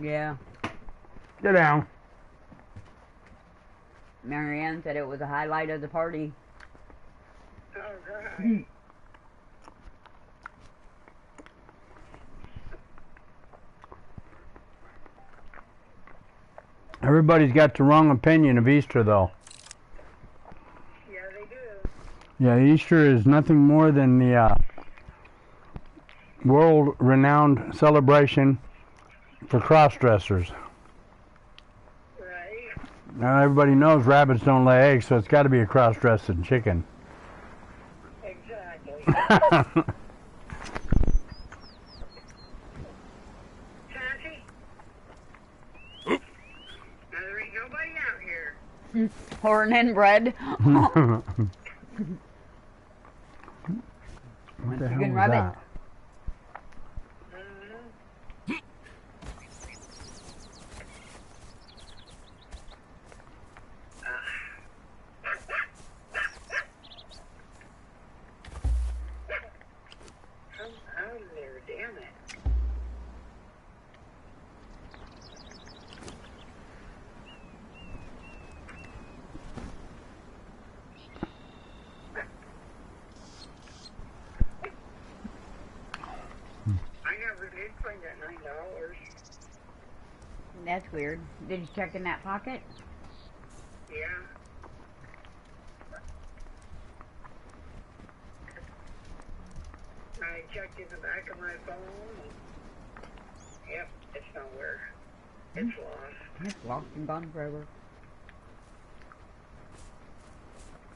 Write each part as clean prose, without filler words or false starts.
Yeah. Sit down. Marianne said it was a highlight of the party. Alright. Everybody's got the wrong opinion of Easter, though. Yeah, they do. Yeah, Easter is nothing more than the world-renowned celebration for cross-dressers. Right. Now everybody knows rabbits don't lay eggs, so it's got to be a cross-dressed chicken. Exactly. Sassy? Now there ain't nobody out here. Horn and bread. What the hell Chicken was rabbit. that? Oh, there, damn it. I never did find that $9. That's weird. Did you check in that pocket? Yeah. I checked in the back of my phone. Yep, it's nowhere. It's lost. It's lost and gone forever.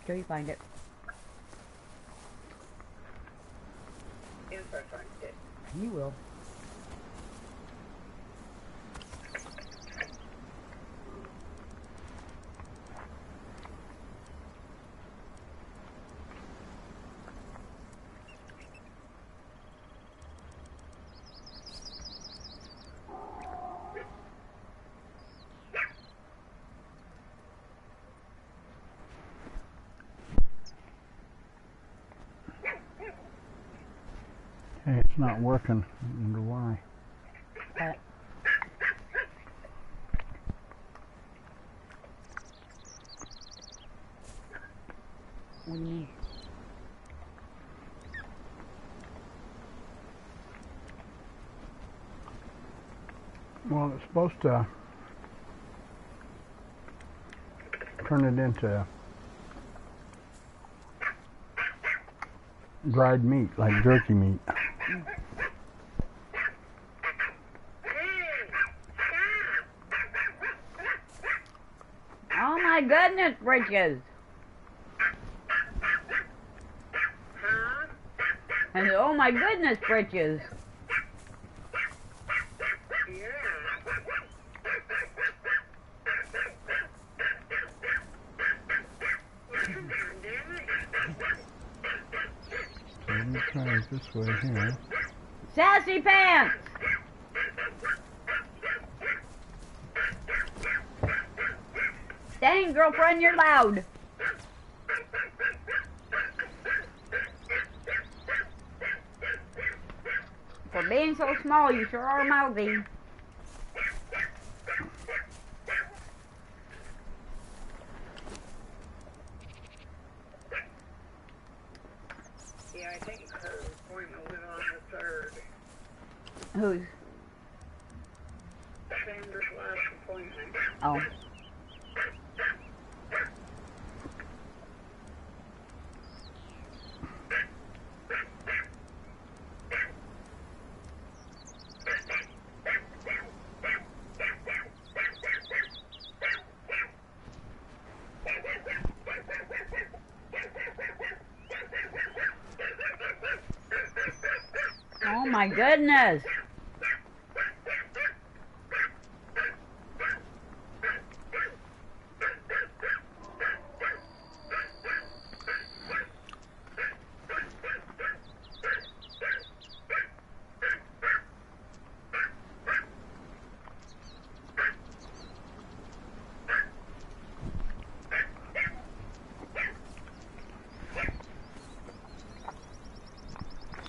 Till you find it. If I find it. You will. Hey, it's not working. I wonder why. What do you mean? Well, it's supposed to turn it into dried meat, like jerky meat. Oh my goodness, Bridges! Huh? And oh my goodness, Bridges! Yeah. Come on, damn it. So let me try it this way here. Sassy pants! Dang, girlfriend, you're loud. For being so small, you sure are mouthy. Yeah, I think her appointment was on the 3rd. Who's? Sandra's last appointment. Oh. Oh my goodness.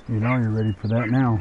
You know you're ready for that now.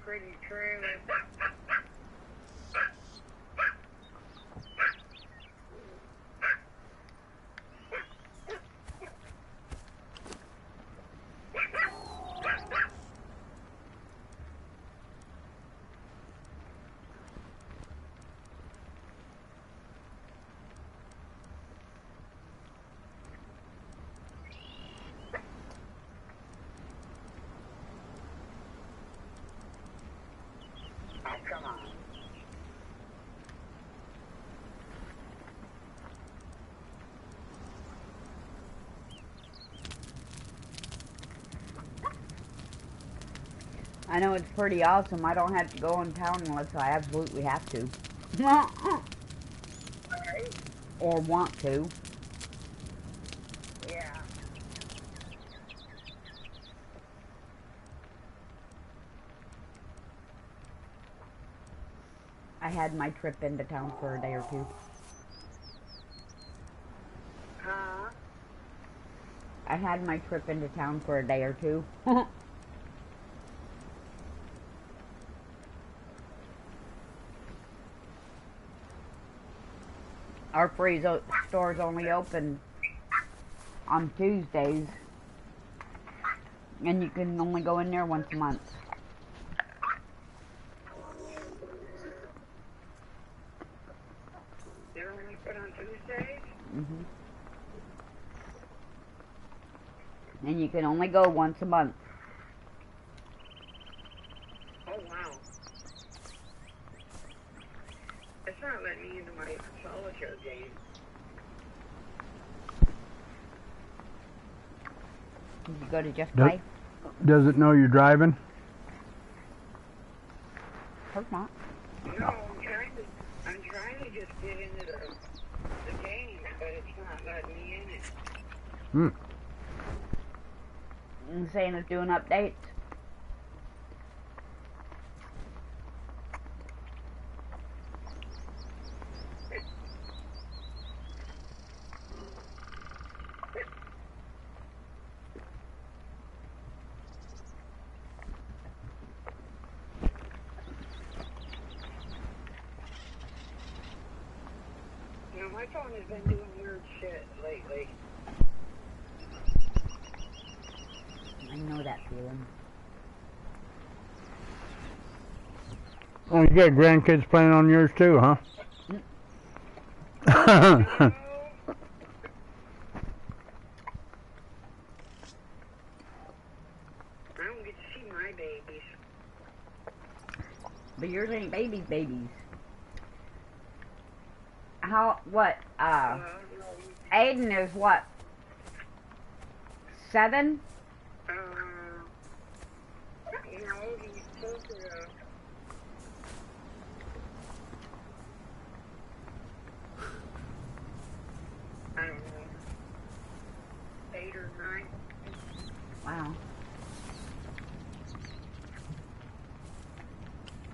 Pretty trailer. Oh, come on. I know it's pretty awesome. I don't have to go in town unless I absolutely have to. Or want to. Yeah. I had my trip into town for a day or two. Huh? I had my trip into town for a day or two. Our free store's only open on Tuesdays, and you can only go in there once a month. They're only put on Tuesdays? Mhm. And you can only go once a month. Oh, wow. It's not letting me into my solitaire game. Did you go to Just Nope. Play? Does it know you're driving? Hope not. No, I'm trying to just get into the game, but it's not letting me in it. Hmm. And saying it's doing updates. You know, my phone has been doing weird shit lately. I know that feeling. Oh, you got grandkids playing on yours too, huh? No. I don't get to see my babies. But yours ain't babies. What, No. Aiden is what? 7? No, he's closer to... I don't know. 8 or 9. Wow.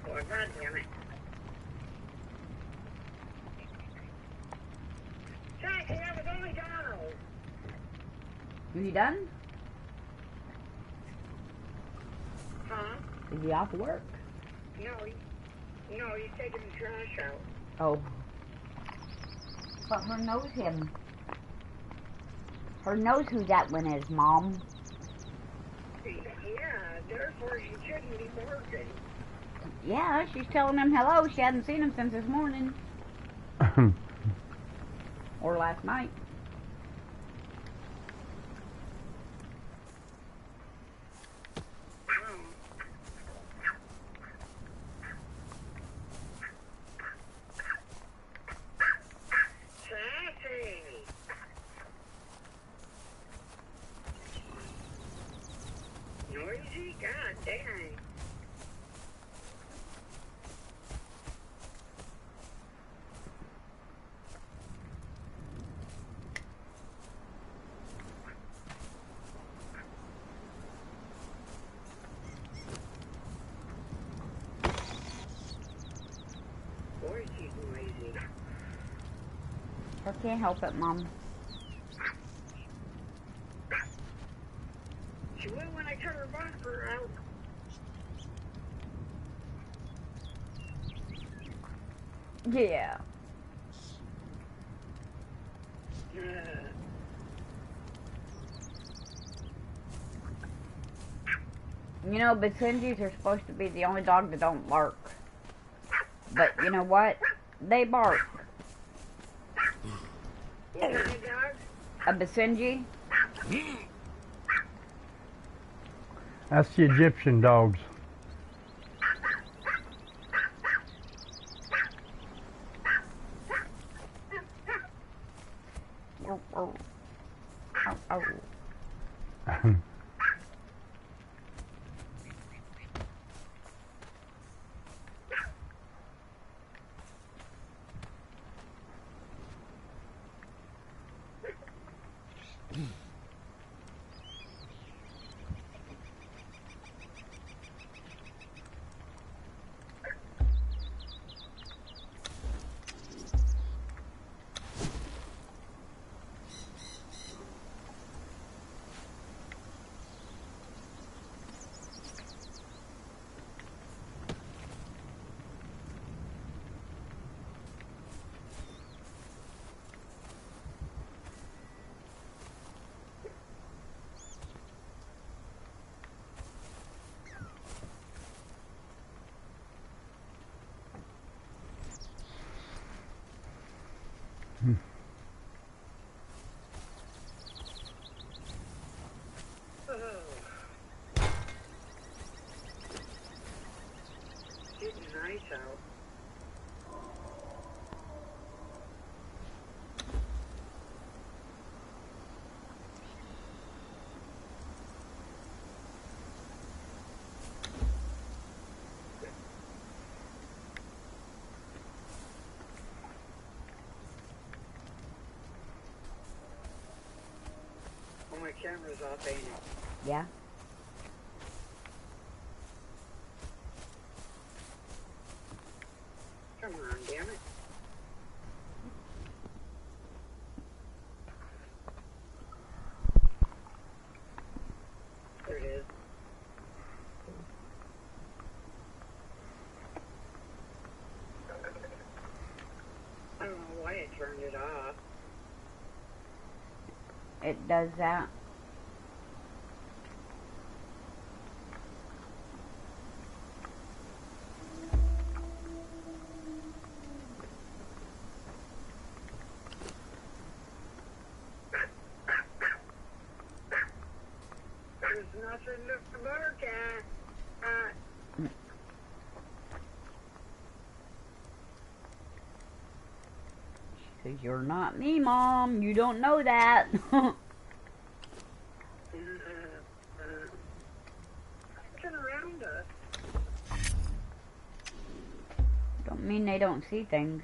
Oh, God damn it. Are you done? Huh? Is he off work? No, he's taking the trash out. Oh. But her knows him. Her knows who that one is, Mom. Yeah, therefore she shouldn't be working. Yeah, she's telling him hello. She hadn't seen him since this morning. Or last night. Noisy? God dang. Boy, she's noisy. Her can't help it, Mom. She will when I cut her bumper out. Yeah. You know, Basenjis are supposed to be the only dog that don't bark. But you know what? They bark. What kind of dog? A Basenji? That's the Egyptian dogs. Oh, oh. Oh, oh. Getting nice out. Oh, my camera's off, ain't it? Yeah. Come on, damn it. There it is. I don't know why it turned it off. It does that. There's nothing to bark at. Because you're not me, Mom. You don't know that. Looking around us. Don't mean they don't see things.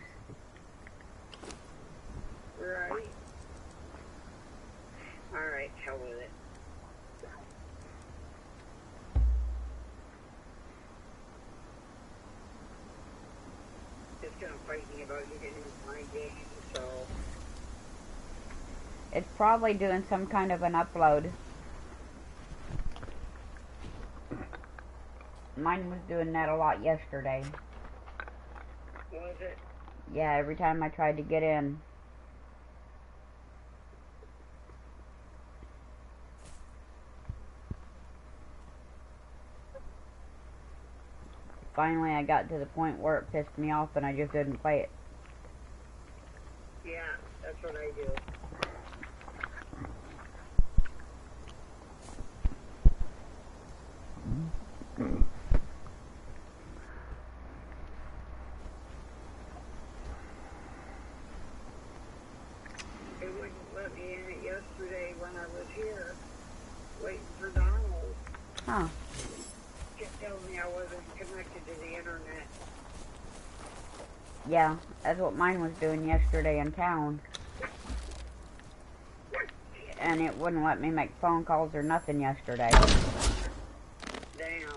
Right. Alright, hell with it. It's gonna fight me about you getting into my game, so... It's probably doing some kind of an upload. Mine was doing that a lot yesterday. Was it? Yeah, every time I tried to get in. Finally, I got to the point where it pissed me off and I just didn't play it. Yeah, that's what I do. It wouldn't let me in it yesterday when I was here, waiting for Donald. Huh. Just telling me I wasn't connected to the internet. Yeah, that's what mine was doing yesterday in town. And it wouldn't let me make phone calls or nothing yesterday. Damn.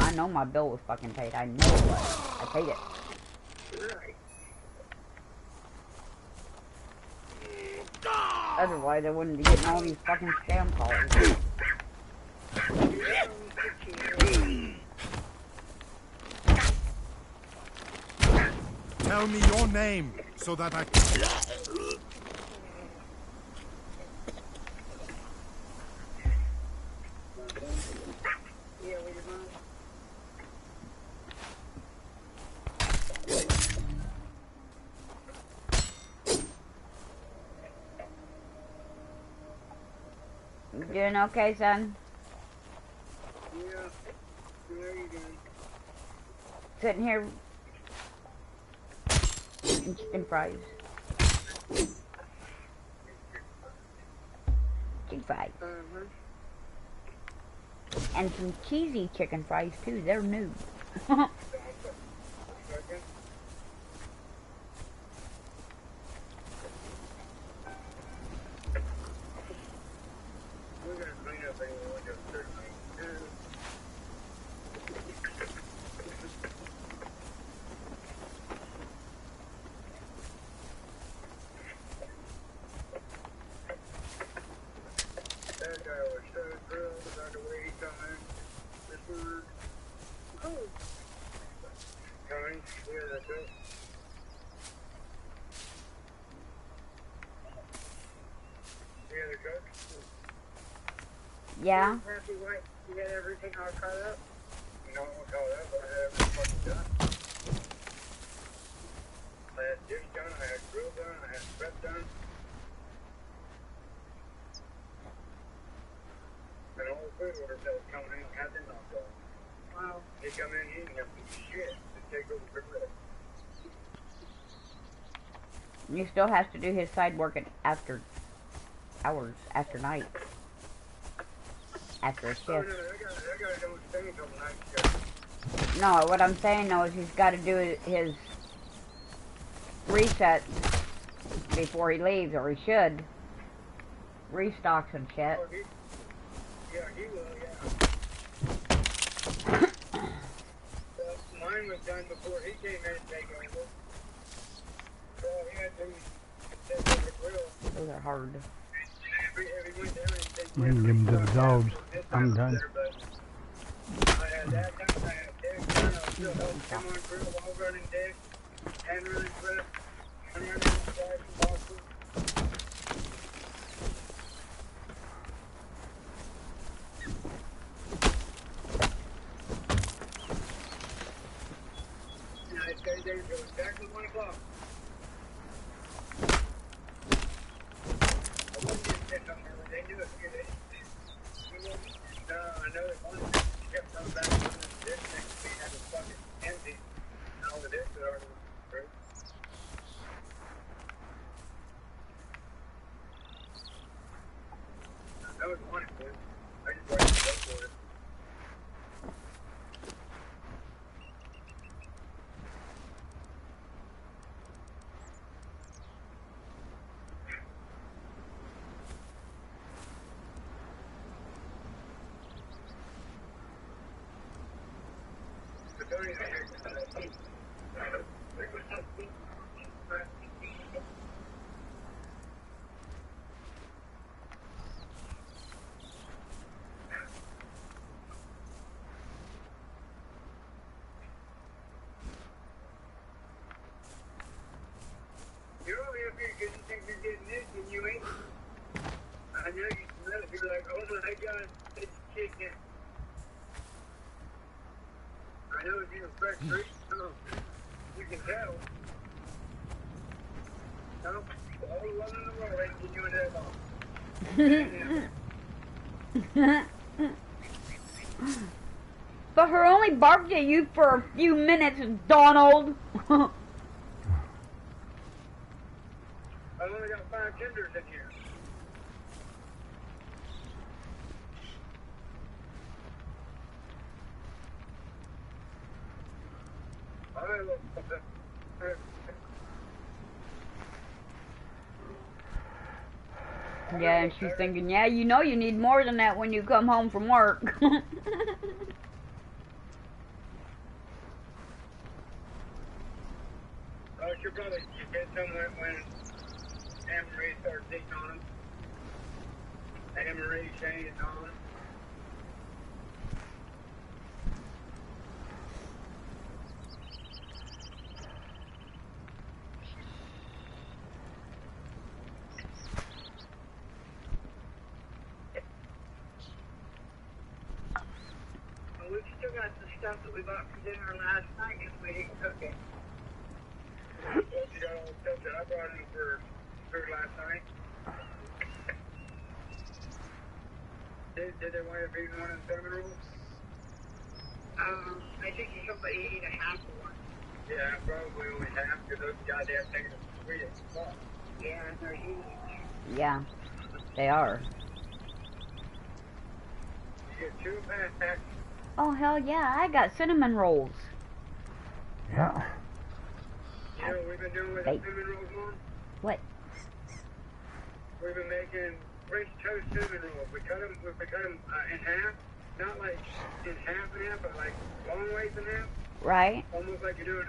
I know my bill was fucking paid. I know it was. I paid it. Right. Otherwise, I wouldn't be getting all these fucking scam calls. Tell me your name so that I Yeah, we did not. You doing okay, son? Yeah. How are you doing? Sitting here eating chicken fries. Chicken fries. Uh-huh. And some cheesy chicken fries, too. They're new. Okay. We're gonna clean up any windows, certainly. That guy was so thrilled about the way he come in. This one. Oh. Tony, yeah, that's it. Yeah, the cook. Yeah? Happy wife, you got everything all caught up? No, I'm caught up, but I had everything fucking done. I had dish done, I had grill done, I had prep done. And all the food orders that was coming in had been knocked off. Wow. They come in, he didn't have to do shit to take over the grill. You still has to do his side work at after hours, after night. After a Oh, shift. no, that guy don't stay until the night shift. No, what I'm saying though is he's got to do his resets before he leaves, or he should. Restocks and shit. Oh, yeah, he will, yeah. Mine was done before he came in and take over. So he had to take over the grill. Those are hard. Every went down and take We can give them to the dogs. I'm done. I had that done, I had dick done, I was still helping him on grill while running dick, and running prep, and running inside the boxes. And I stayed there until exactly 1 o'clock. I wasn't just sitting on there, they knew it, because I know that one kept coming back and this dish next to me had was fucking empty. And all the dishes had already went through. I was wanting to. I just wanted to go for it. But don't even know you smell it. You're like, oh my god, it's chicken. I know if you're a fresh fruit, you can tell. No, all the love in the world ain't get you in that box. But her only barked at you for a few minutes, Donald. I've only got 5 tenders in here. Yeah, and she's thinking, yeah, you know you need more than that when you come home from work. I should probably get somewhere when Anne-Marie starts eating on them. Anne-Marie, Shane, and Dawn. We've still got the stuff that we bought for dinner last night if we didn't cook it. You got all the stuff that I brought in for food last night. Did they want you to eat one of the cinnamon rolls? I think somebody ate a half of one. Yeah, probably only half because those goddamn things are sweet as fuck. Yeah, they're huge. Yeah, they are. You get 2 packs. Oh, hell yeah, I got cinnamon rolls. Yeah. You know what we've been doing with the cinnamon rolls, Mom? What? We've been making French toast cinnamon rolls. We cut them in half. Not like in half and half, but like long ways in half. Right? Almost like you're doing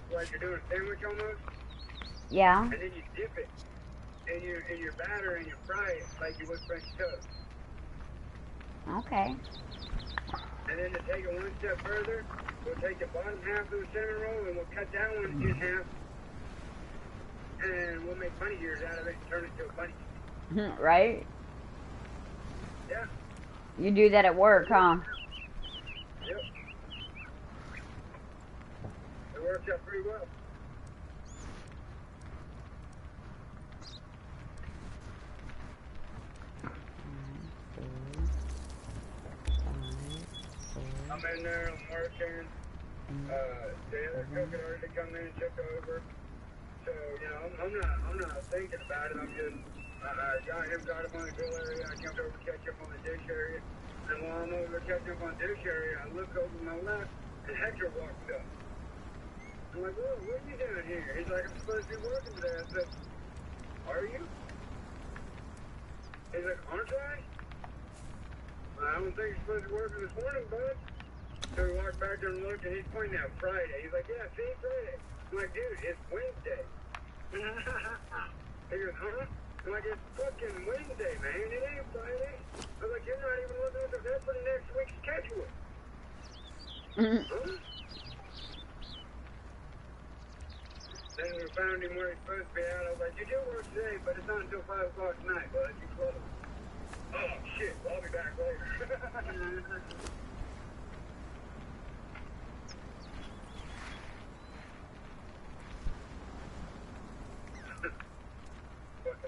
a sandwich almost. Yeah. And then you dip it in your batter and you fry it like you would French toast. Okay. And then to take it one step further, we'll take the bottom half of the cinnamon roll and we'll cut that one in half. And we'll make bunny ears out of it and turn it into a bunny. Right? Yeah. You do that at work, huh? Yep. It works out pretty well. I'm in there, I'm working. The other cook had already come in and took over. So, you know, I'm not thinking about it. I'm just, I got him on the grill area. I jumped over to catch up on the dish area. And while I'm over catching up on the dish area, I look over to my left, and Hector walks up. I'm like, whoa, what are you doing here? He's like, I'm supposed to be working today. I said, are you? He's like, aren't I? I don't think you're supposed to be working this morning, bud. So we walked back there and looked, and he's pointing out Friday. He's like, yeah, see, Friday. I'm like, dude, it's Wednesday. He goes, huh? I'm like, it's fucking Wednesday, man. It ain't Friday. I was like, you're not even looking at the that's for the next week's schedule. Huh? Then we found him where he's supposed to be at. I was like, you do work today, but it's not until 5 o'clock tonight, bud. You close. Oh, shit. Well, I'll be back later. Fucking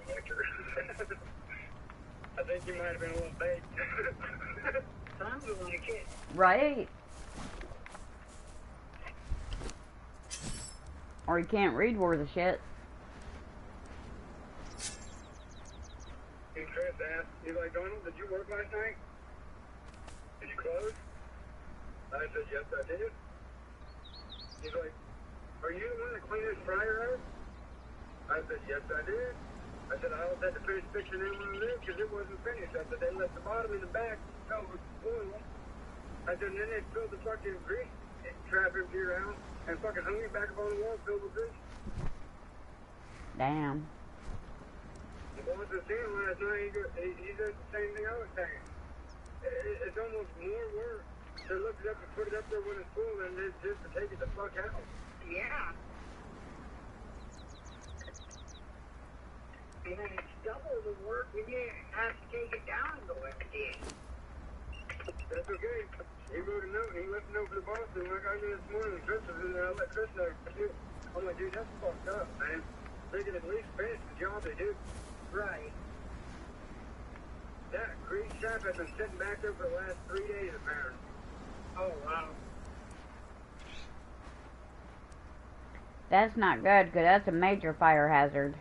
winter. I think you might have been a little baked. Sounds like it. Right? Or you can't read worth of shit. And Chris asked, he's like, Donald, did you work last night? Did you close? I said, yes, I did. He's like, are you the one that cleaned this fryer out? I said, yes, I did. I said, I also had to finish fixing that one there because it wasn't finished. I said, they left the bottom and the back filled with oil. I said, and then they filled the fucking grease trap empty around and fucking hung it back up on the wall filled with grease. Damn. The boss was saying last night, he said the same thing I was saying. It's almost more work to look it up and put it up there when it's full than it is just to take it the fuck out. Yeah. And then it's double the work You didn't have to take it down the way it did. That's okay. He wrote a note and he left a note for the boss, and like I did this morning, Chris was in there, I let Chris know too. I'm like, dude, that's fucked up, man. They can at least finish the job they do. Right. That grease trap has been sitting back there for the last 3 days, apparently. Oh, wow. That's not good, because that's a major fire hazard.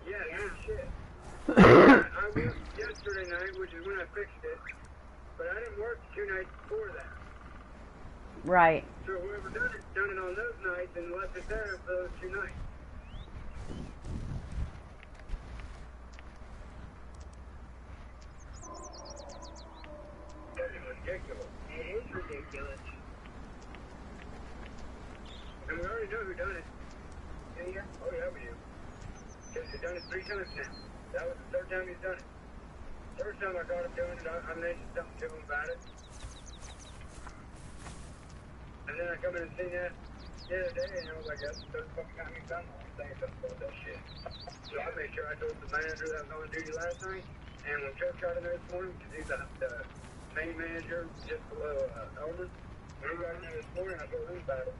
Yeah, no shit. I worked yesterday night, which is when I fixed it, but I didn't work the 2 nights before that. Right. So whoever done it on those nights and left it there for those 2 nights. That is ridiculous. It is ridiculous. And we already know who done it. Yeah? Oh yeah, we do. Because he's done it 3 times now. That was the 3rd time he's done it. First time I caught him doing it, I mentioned something to him about it. And then I come in and seen that the other day, and I was like, that's the 3rd fucking time he's done it. I'm saying something about that shit. So I made sure I told the manager that was on duty last night, and when Chuck got in there this morning, because he's the main manager just below Elmer, when he got in there this morning, I told him about it.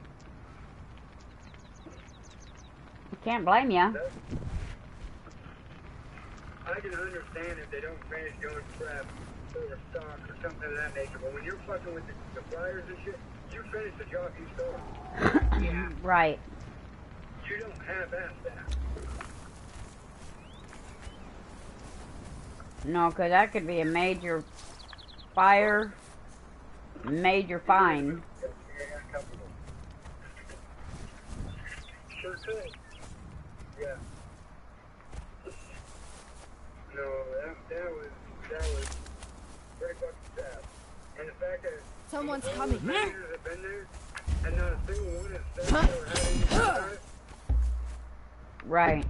Can't blame ya. I can understand if they don't finish doing prep or stock or something of that nature, but when you're fucking with the flyers and shit, you finish the job you start. Yeah. Right. You don't half-ass that. No, because that could be a major fire, major fine. Sure could. Yeah. No, that was pretty fucking sad. And the fact that someone's all coming. The managers have been there, and not a single one has said or had anything about it. Right.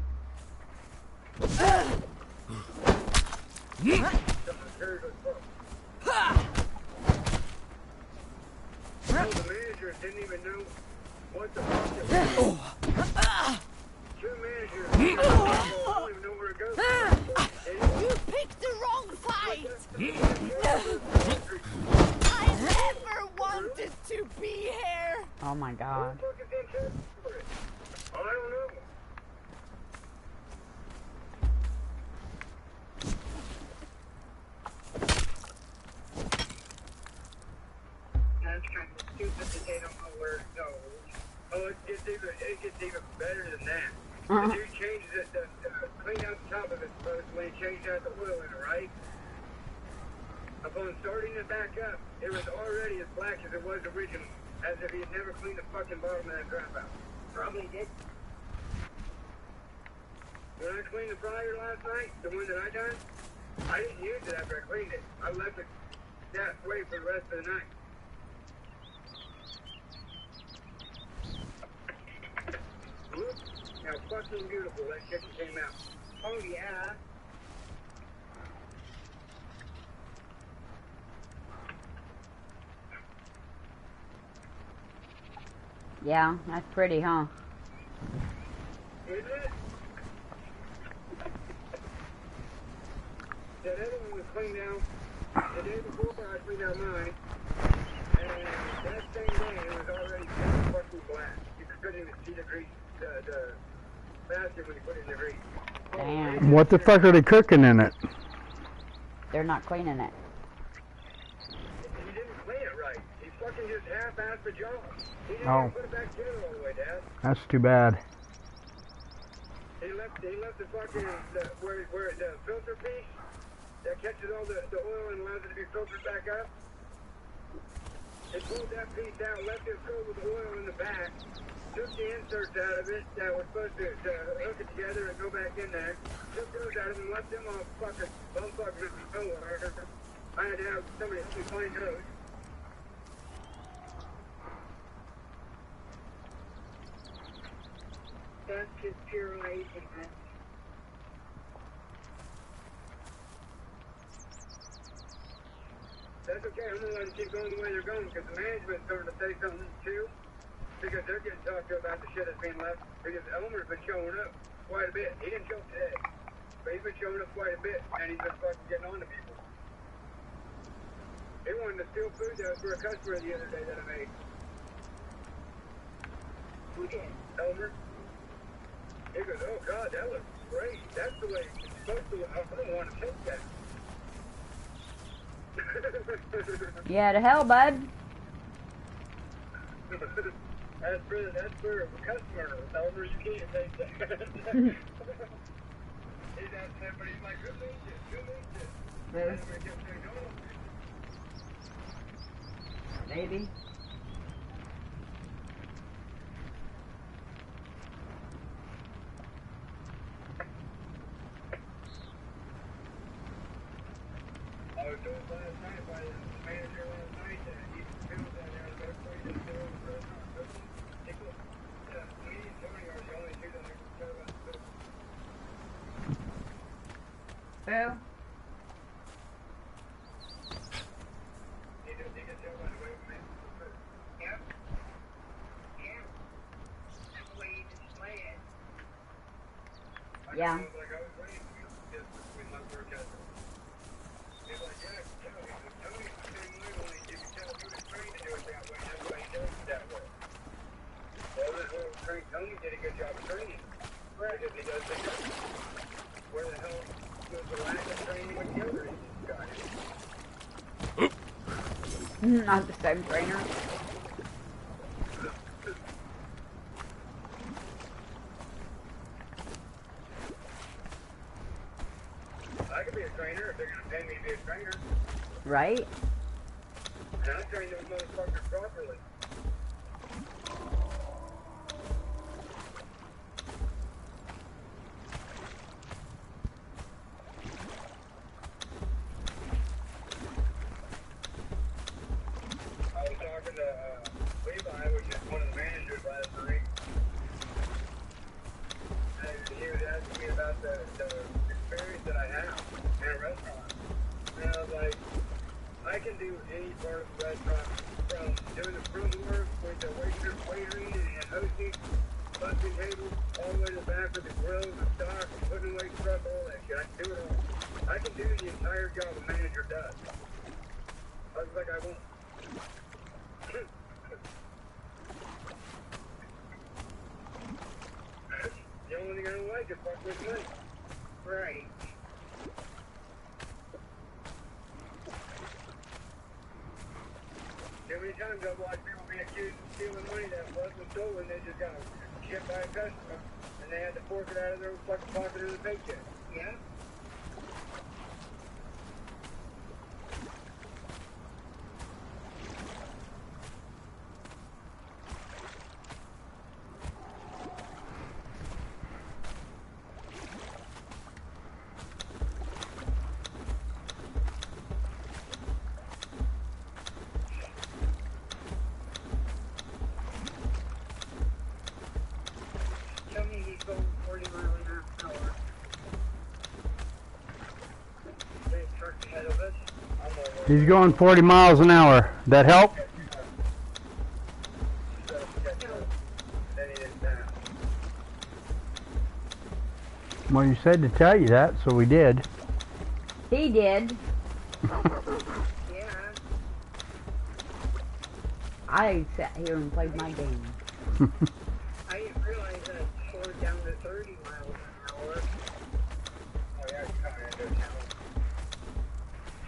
Something very good fuck. No, the managers didn't even know what the fuck it was. 2 managers don't even know where to go. You picked the wrong fight! I never wanted to be here! Oh my God. Who the fuck is in charge for it? I don't know. That's kind of stupid that they don't know where it goes. Oh, it gets even better than that. The dude changes it, cleaned out the top of it supposedly, and changed out the oil in it, right? Upon starting it back up, it was already as black as it was originally, as if he had never cleaned the fucking bottom of that crap out. Probably did. When I cleaned the fryer last night, the one that I done, I didn't use it after I cleaned it. I left it that way for the rest of the night. Look how fucking beautiful that chicken came out. Oh yeah. Yeah, that's pretty, huh? Isn't it? That other one was cleaned out the day before I cleaned out mine. And that same day it was already fucking black. You couldn't even see the grease, the basket when you put it in the grease. Damn. What the fuck are they cooking in it? They're not cleaning it. He didn't clean it right. He fucking just half-assed the job. He didn't Oh. even put it back together all the way, Dad. That's too bad. He left the fucking, where the filter piece that catches all the oil and allows it to be filtered back up. He pulled that piece out, left it filled with oil in the back, took the inserts out of it that were supposed to hook it together and go back in there, took those out of it and left them all fucking bumfucked with the oil. I had to have somebody help me find those. That's just pure laziness. That's okay, I'm gonna let them keep going the way they're going, because the management's starting to say something too, because they're getting talked to about the shit that's being left, because Elmer's been showing up quite a bit. He didn't show up today. but he's been showing up quite a bit, and he's been fucking getting on to people. He wanted to steal food though for a customer the other day that I made. Who did? Elmer. He goes, oh God, that looks great. That's the way it's supposed to look. I don't want to take that. Yeah, to hell, bud. That's for a customer. Elmer, you can't take that. He's asking everybody, he's like, who needs it? Who needs it? And everybody kept saying, no. Maybe. I was told last night by the manager last night that he feels that there's better place to go in the restaurant. Me and Tony are the only two that I can tell about the food. Who? He can tell by the way we make the food. Yep. Yeah. That's the way you display it. Yeah. Like I was waiting for you just between my broadcast. He's like, yeah, Tony's the same way only you can tell he was trained to do it that way. That's why he does it that way. Well, this little train, Tony did a good job of training. Right. Because he does the good. Where the hell was the lack of training with the other guys? Not the same trainer. I could be a trainer if they're going to pay me to be a trainer. Right? And I train those motherfuckers properly. I was talking to Levi, which is one of the managers last night. And he was asking me about the experience that I have in a restaurant. And I was like, I can do any part of the restaurant, from doing the front work with the waitering and hosting, busting tables, all the way to the back with the grill, the stock, and putting away truck, all that shit. I can do it all. I can do the entire job a manager does. I was like, I won't. The only thing I don't like is fuck with money. Right. Too many times I've watched people be accused of stealing money that wasn't stolen. They just got shipped by a customer, and they had to fork it out of their fucking pocket of the paycheck. Yeah? Tell me he's going 40 miles an hour. Big truck ahead of us. I'm over. He's going 40 miles an hour. That help? Then he is down. Well, you said to tell you that, so we did. He did. Yeah. I sat here and played my game. I didn't realize that it slowed down to 30 miles an hour. Oh yeah, it's coming into town.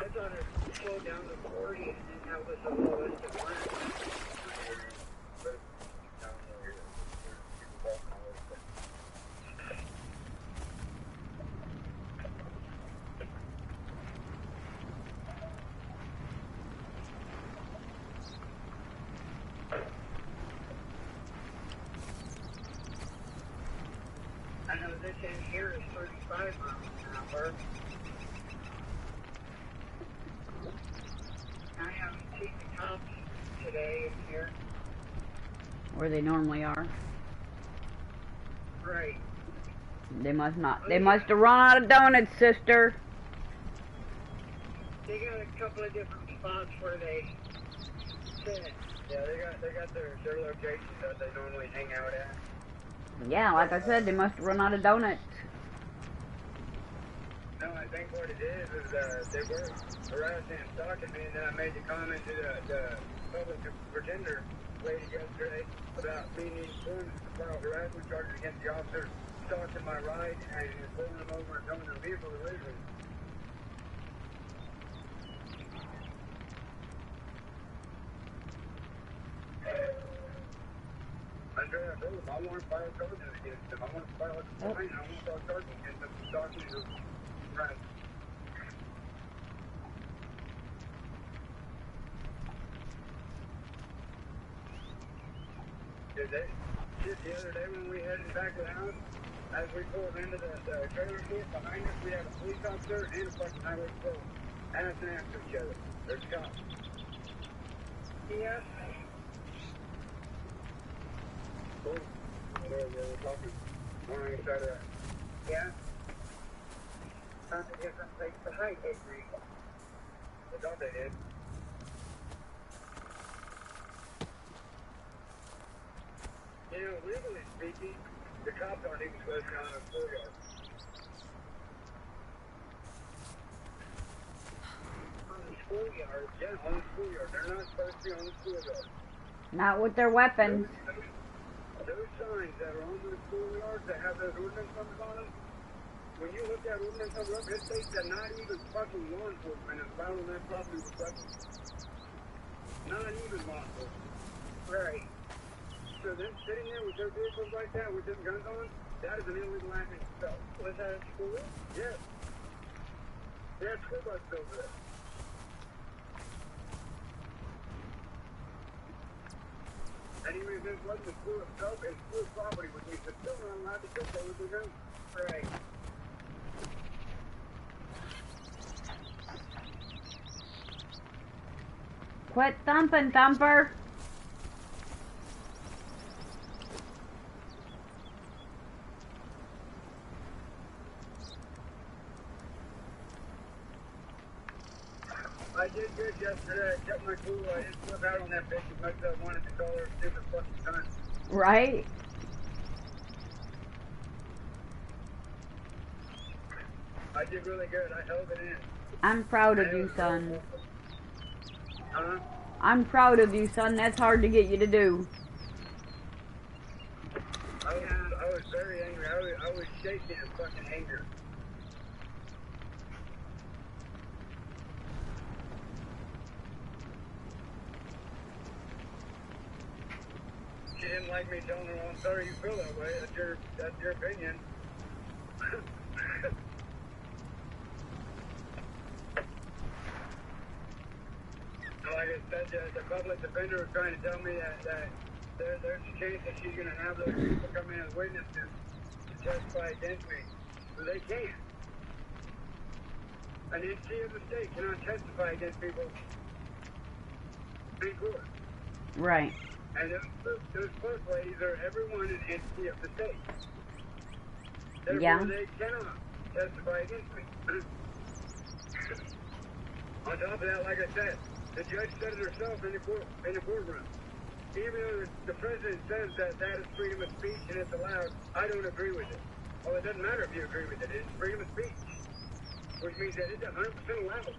I thought it slowed down to 40 and then that was the lowest it went. I know this end here is 35 miles an hour. I haven't seen the cops today in here. Where they normally are. Right. They must not. They must have run out of donuts, sister. They got a couple of different spots where they sit. Yeah, they got their locations that they normally hang out at. Yeah, like I said, they must have run out of donuts. I think what it is they were harassing and stalking me, and then I made the comment to the public pretender lady yesterday about me needing forms to file harassment charges against the officer stalking my ride and pulling them over and towing their vehicle illegally. Andrea, I told him I want to file charges against them. I want to file a complaint. I want to file charges against them for stalking your friends. Just the other day when we headed back to the house, as we pulled into the trailer court behind us, we had a police officer and a fucking highway patrol asking after each other. There's cops. Yeah. Cool. We're talking. On the side of that. Yeah. Found a different place to hide, Avery. I thought they did. You know, legally speaking, the cops aren't even supposed to be on the schoolyard. On the schoolyard? Yeah, on the schoolyard. They're not supposed to be on the schoolyard. Not with their weapons. Those signs that are on the schoolyards that have those ordinance numbers on them, when you look at ordinance number up, it states that not even fucking law enforcement is allowed on that property with weapons. Not even law enforcement. Right. So them sitting there with their vehicles like that, with them guns on, that is an illegal act in itself. Was that at school? Yes. They had school buses over there. And even if this wasn't the school itself, it's school property, which means they're still not allowed to sit there with their guns. Right. Quit thumping, Thumper. I did good yesterday. I kept my cool. I didn't flip out on that bitch as much as I wanted to call her a stupid fucking cunt. Right? I did really good. I held it in. I'm proud of you, son. Huh? I'm proud of you, son. That's hard to get you to do. I was very angry. I was shaking in fucking anger. She didn't like me telling her, well, I'm sorry you feel that way. That's your opinion. Like I said, the public defender was trying to tell me that there's a chance that she's going to have those people come in as witnesses to testify against me. But they can't. An entity of the state cannot testify against people in court. Right. And those first ladies are everyone an entity of the state. Therefore, Yeah. they cannot testify against me. On top of that, like I said, the judge said it herself in the courtroom. Even though the president says that is freedom of speech and it's allowed, I don't agree with it. Well, it doesn't matter if you agree with it. It's freedom of speech, which means that it's 100% allowed.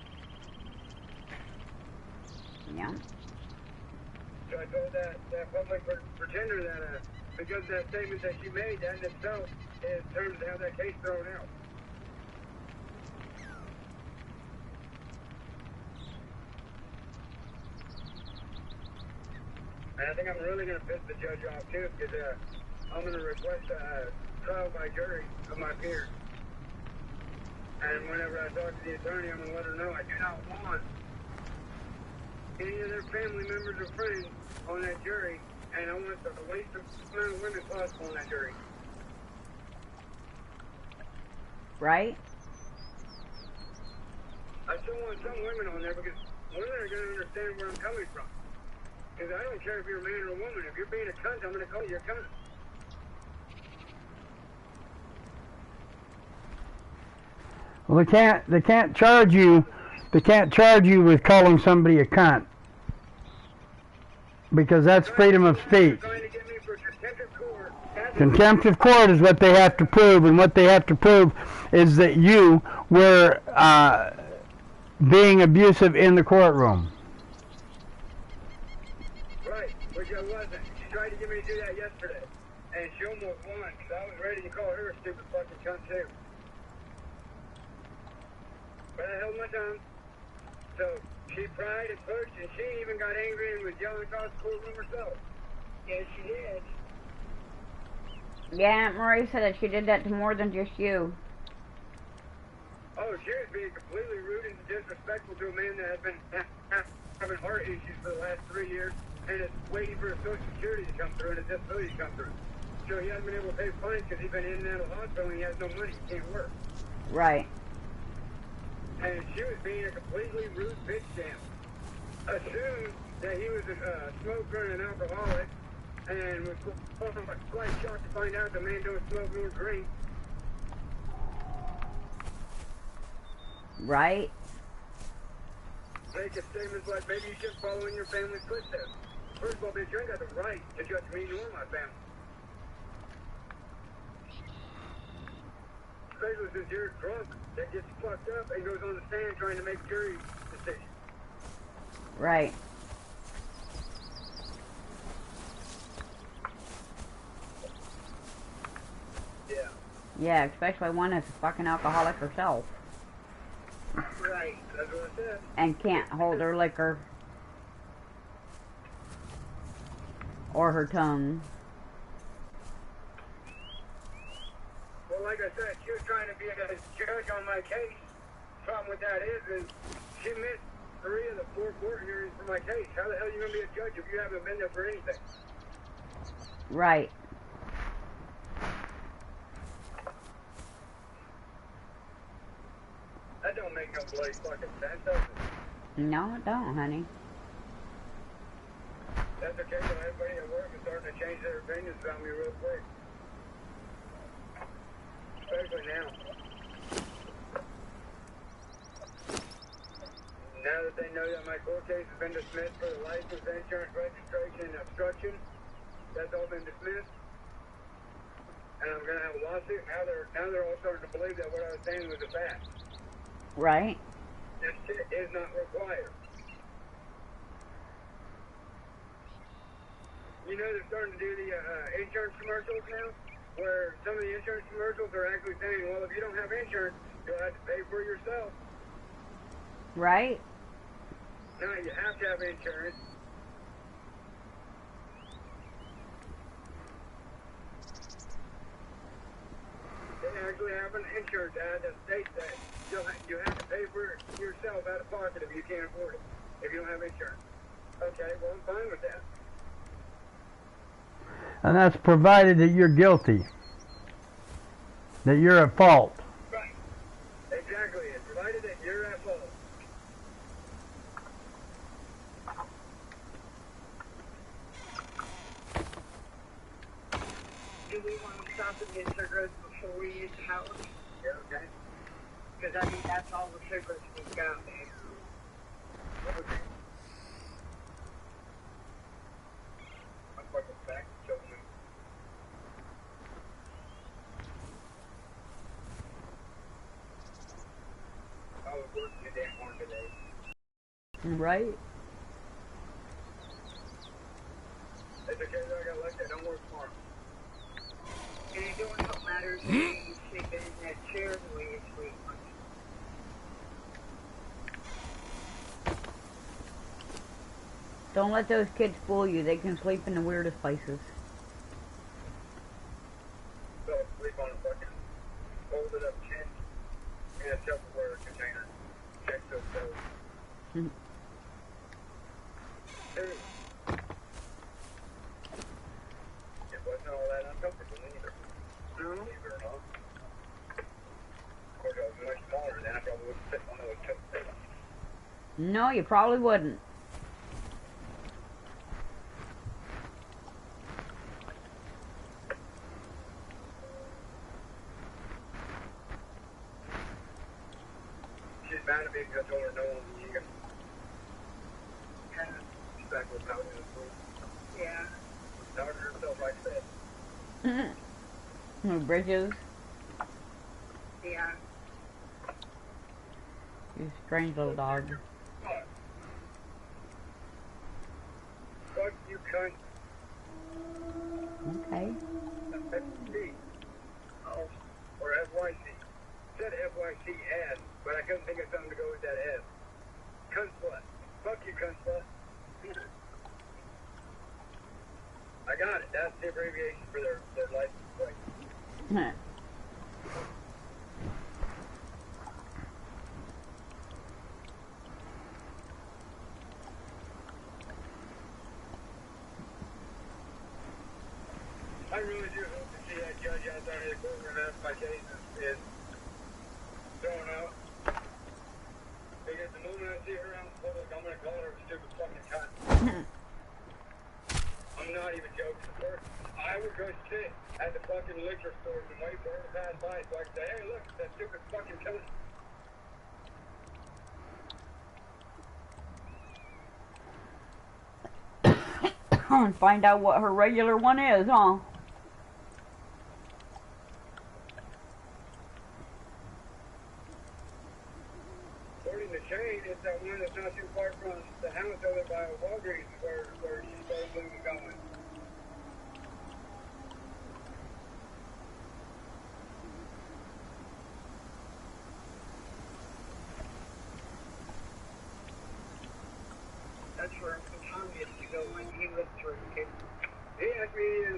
Yeah. So I told that public pretender that because of that statement that she made, that in itself is terms to have that case thrown out. And I think I'm really going to piss the judge off too, because I'm going to request a trial by jury of my peers. And whenever I talk to the attorney, I'm going to let her know I do not want any of their family members or friends on that jury, and I want the least amount of women possible on that jury. Right? I still want some women on there because women are going to understand where I'm coming from. Because I don't care if you're a man or a woman. If you're being a cunt, I'm going to call you a cunt. Well, they can't charge you. They can't charge you with calling somebody a cunt because that's freedom of speech. Trying to get me for contempt of court. Contempt of court is what they have to prove, and what they have to prove is that you were being abusive in the courtroom. Right, which I wasn't. She tried to get me to do that yesterday, and she almost won, because I was ready to call her a stupid fucking cunt too. But I held my tongue. So she pried and pushed, and she even got angry and was yelling across the courtroom herself. Yes, she did. Yeah, Aunt Marie said that she did that to more than just you. Oh, she was being completely rude and disrespectful to a man that has been having heart issues for the last 3 years and is waiting for his Social Security to come through and his disability to come through. So he hasn't been able to pay fines because he's been in and out of the hospital and he has no money. He can't work. Right. And she was being a completely rude bitch jam. Assumed that he was a smoker and an alcoholic, and was quite shocked to find out the man don't smoke nor drink. Right. Making statements like, maybe you should follow in your family's footsteps. First of all, bitch, you ain't got the right to judge me nor my family. Especially since you're drunk that gets fucked up and goes on the stand trying to make jury decisions. Right. Yeah. Yeah, especially one that's a fucking alcoholic herself. Right. That's what I said. And can't hold her liquor. Or her tongue. Well, like I said, she was trying to be a judge on my case. Problem with that is she missed 3 of the 4 court hearings for my case. How the hell are you going to be a judge if you haven't been there for anything? Right. That don't make no bloody fucking sense, does it? No, it don't, honey. That's okay, but everybody at work is starting to change their opinions about me real quick. Especially now. Now that they know that my court case has been dismissed for the license, insurance, registration, and obstruction, that's all been dismissed. And I'm gonna have a lawsuit. Now they're all starting to believe that what I was saying was a fact. Right. This shit is not required. You know they're starting to do the insurance commercials now, where some of the insurance commercials are actually saying, well, if you don't have insurance, you'll have to pay for it yourself. Right. Now you have to have insurance. They actually have an insurance ad that states that you have to pay for it yourself out of pocket if you can't afford it, if you don't have insurance. Okay, well, I'm fine with that. And that's provided that you're guilty. That you're at fault. Right. Exactly. It's provided that you're at fault. Do we want to stop and get cigarettes before we use the house? Yeah, okay. Because I mean, that's all the cigarettes we've got, man. Okay. I'm fucking back to children. I was working a damn hard today. Right. It's okay that I got like that. Don't work tomorrow. And it don't matter if you sleep in that chair the way you sleep. Don't let those kids fool you. They can sleep in the weirdest places. So sleep on a fucking folded up chin in a Tupperware container next to a stove. Dude. It wasn't all that uncomfortable either. No? Believe it or not. Of course, I was much smaller then. I probably wouldn't fit on those Tupperware. No, you probably wouldn't. She's mad at me because I told her no one was chicken. She's back with powder in the food. Yeah. Powder herself, like I said. Bridges. Yeah. You strange little dog. Fuck you, cunt. Okay. FYC. Oh, or FYC. Said FYC S, but I couldn't think of something to go with that S. Cunt slut. Fuck you, cunt slut. I got it. That's the abbreviation for their license plate. I really do hope to see that judge out there in the courtroom after my case is thrown out. Because the moment I see her out in public, I'm going to call her a stupid fucking cunt. I'm not even joking. First, I would go sit at the fucking liquor store and wait for her to pass by so I could say, hey, look, that stupid fucking cunt. And find out what her regular one is, huh? According to Shane, it's that one that's not too far from the house over by Walgreens where she's supposedly going. That's where Tom used to go when he lived through. He asked me